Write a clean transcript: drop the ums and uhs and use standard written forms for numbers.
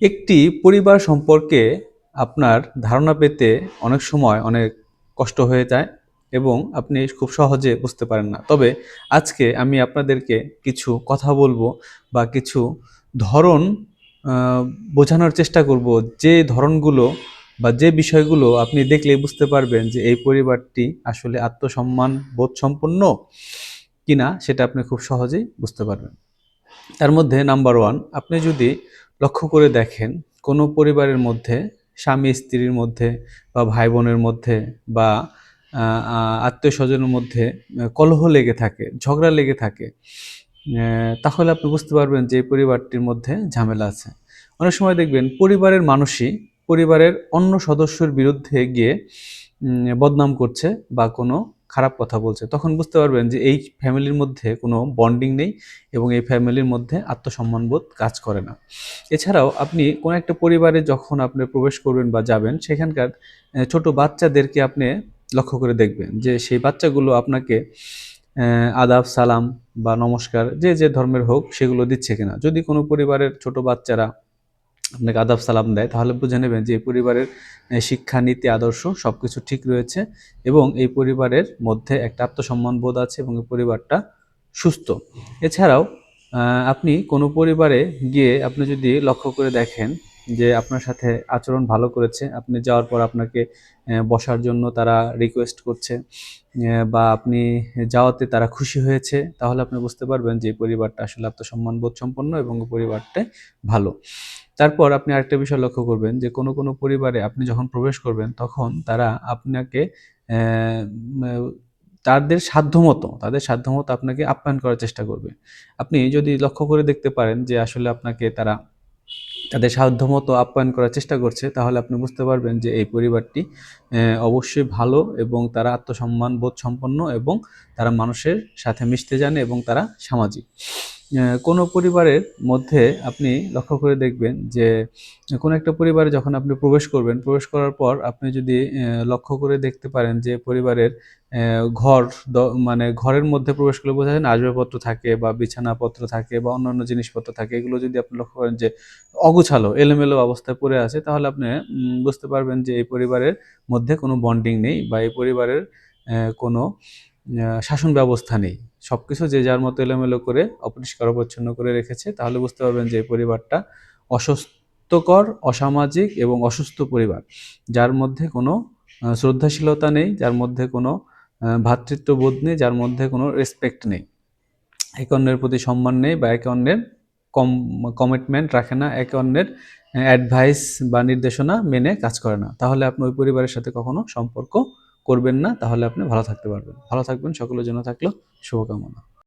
একটি পরিবার সম্পর্কে আপনার ধারণা পেতে অনেক সময় অনেক কষ্ট হয়ে যায় এবং আপনি খুব সহজে বুঝতে পারেন না। তবে আজকে আমি আপনাদেরকে কিছু কথা বলবো বা কিছু ধরন আ বোঝানোর চেষ্টা করব, যে ধরনগুলো বা যে বিষয়গুলো আপনি দেখলেই বুঝতে পারবেন যে এই পরিবারটি আসলে আত্মসম্মান বোধসম্পন্ন কিনা, সেটা আপনি খুব সহজেই বুঝতে পারবেন। তার মধ্যে নাম্বার 1, আপনি যদি লক্ষ্য করে দেখেন কোনো পরিবারের মধ্যে স্বামী-স্ত্রীর মধ্যে বা ভাই-বোনের মধ্যে বা আ আ আত্মীয়স্বজনের মধ্যে কলহ লেগে থাকে, ঝগড়া লেগে থাকে, তাহলে আপনি বুঝতে পারবেন যে এই পরিবারটির মধ্যে ঝামেলা আছে। অনেক সময় দেখবেন পরিবারের মানুষই পরিবারের অন্য সদস্যের বিরুদ্ধে গিয়ে বদনাম করছে বা কোনো খারাপ কথা বলছে। তখন বুঝতে পারবেন যে এই ফ্যামিলির মধ্যে কোনো বন্ডিং নেই এবং এই ফ্যামিলির মধ্যে আত্মসম্মানবোধ কাজ করে না। এছাড়াও আপনি কোনো একটা পরিবারে যখন আপনি প্রবেশ করবেন বা যাবেন, সেখানকার ছোট বাচ্চাদেরকে আপনি লক্ষ্য করে দেখবেন যে সেই বাচ্চাগুলো আপনাকে আদাব, সালাম বা নমস্কার যে ধর্মের হোক সেগুলো দিচ্ছে কিনা। যদি কোনো পরিবারের ছোট বাচ্চারা আপনাকে আদাব সালাম দেয়, তাহলে বুঝে নেবেন যে এই পরিবারের শিক্ষা, নীতি, আদর্শ সবকিছু ঠিক রয়েছে এবং এই পরিবারের মধ্যে একটা আত্মসম্মান বোধ আছে এবং এই পরিবারটা সুস্থ। এছাড়াও আপনি কোনো পরিবারে গিয়ে আপনি যদি লক্ষ্য করে দেখেন যে আপনার সাথে আচরণ ভালো করেছে, আপনি যাওয়ার পর আপনাকে বসার জন্য তারা রিকোয়েস্ট করছে, বা আপনি যাওয়াতে তারা খুশি হয়েছে, তাহলে আপনি বুঝতে পারবেন যে এই পরিবারটা আসলে আত্মসম্মান বোধ সম্পন্ন এবং পরিবারটা ভালো। তারপর আপনি আরেকটা বিষয় লক্ষ্য করবেন যে কোনো পরিবারে আপনি যখন প্রবেশ করবেন, তখন তারা আপনাকে অ্যা ম্যা তাদের সাধ্যমতো আপনাকে আপ্যায়ন করার চেষ্টা করবে। আপনি যদি লক্ষ্য করে দেখতে পারেন যে আসলে আপনাকে তারা তাদের সাধ্যমতো আপ্যায়ন করার চেষ্টা করছে, তাহলে আপনি বুঝতে পারবেন যে এই পরিবারটি অবশ্যই ভালো এবং তারা আত্মসম্মান বোধ সম্পন্ন এবং তারা মানুষের সাথে মিশতে জানে এবং তারা সামাজিক। কোনো পরিবারের মধ্যে আপনি লক্ষ্য করে দেখবেন যে কোনো একটা পরিবারে যখন আপনি প্রবেশ করবেন, প্রবেশ করার পর আপনি যদি লক্ষ্য করে দেখতে পারেন যে পরিবারের ঘর দ মানে ঘরের মধ্যে প্রবেশ করলে বোঝা যায় না, আসবাবপত্র থাকে বা বিছানাপত্র থাকে বা অন্যান্য জিনিসপত্র থাকে। এগুলো যদি আপনি লক্ষ্য করেন যে অগোছালো, এলোমেলো অবস্থায় পড়ে আছে, তাহলে আপনি বুঝতে পারবেন যে এই পরিবারের মধ্যে কোনো বন্ডিং নেই বা এই পরিবারের কোনো শাসন ব্যবস্থা নেই। সবকিছু যে যার মতো এলোমেলো করে অপরিষ্কার অপরিচ্ছন্ন করে রেখেছে, তাহলে বুঝতে পারবেন যে এই পরিবারটা অস্বাস্থ্যকর, অসামাজিক এবং অসুস্থ পরিবার। যার মধ্যে কোনো শ্রদ্ধাশীলতা নেই, যার মধ্যে কোনো ভ্রাতৃত্ববোধ নেই, যার মধ্যে কোনো রেসপেক্ট নেই। একে অন্যের প্রতি সম্মান নেই বা একে অন্যের কম কমিটমেন্ট রাখে না, একে অন্যের অ্যাডভাইস বা নির্দেশনা মেনে কাজ করে না। তাহলে আপনি ওই পরিবারের সাথে কখনো সম্পর্ক করবেন না। তাহলে আপনি ভালো থাকতে পারবেন। ভালো থাকবেন। সকলের জন্য থাকলো শুভকামনা।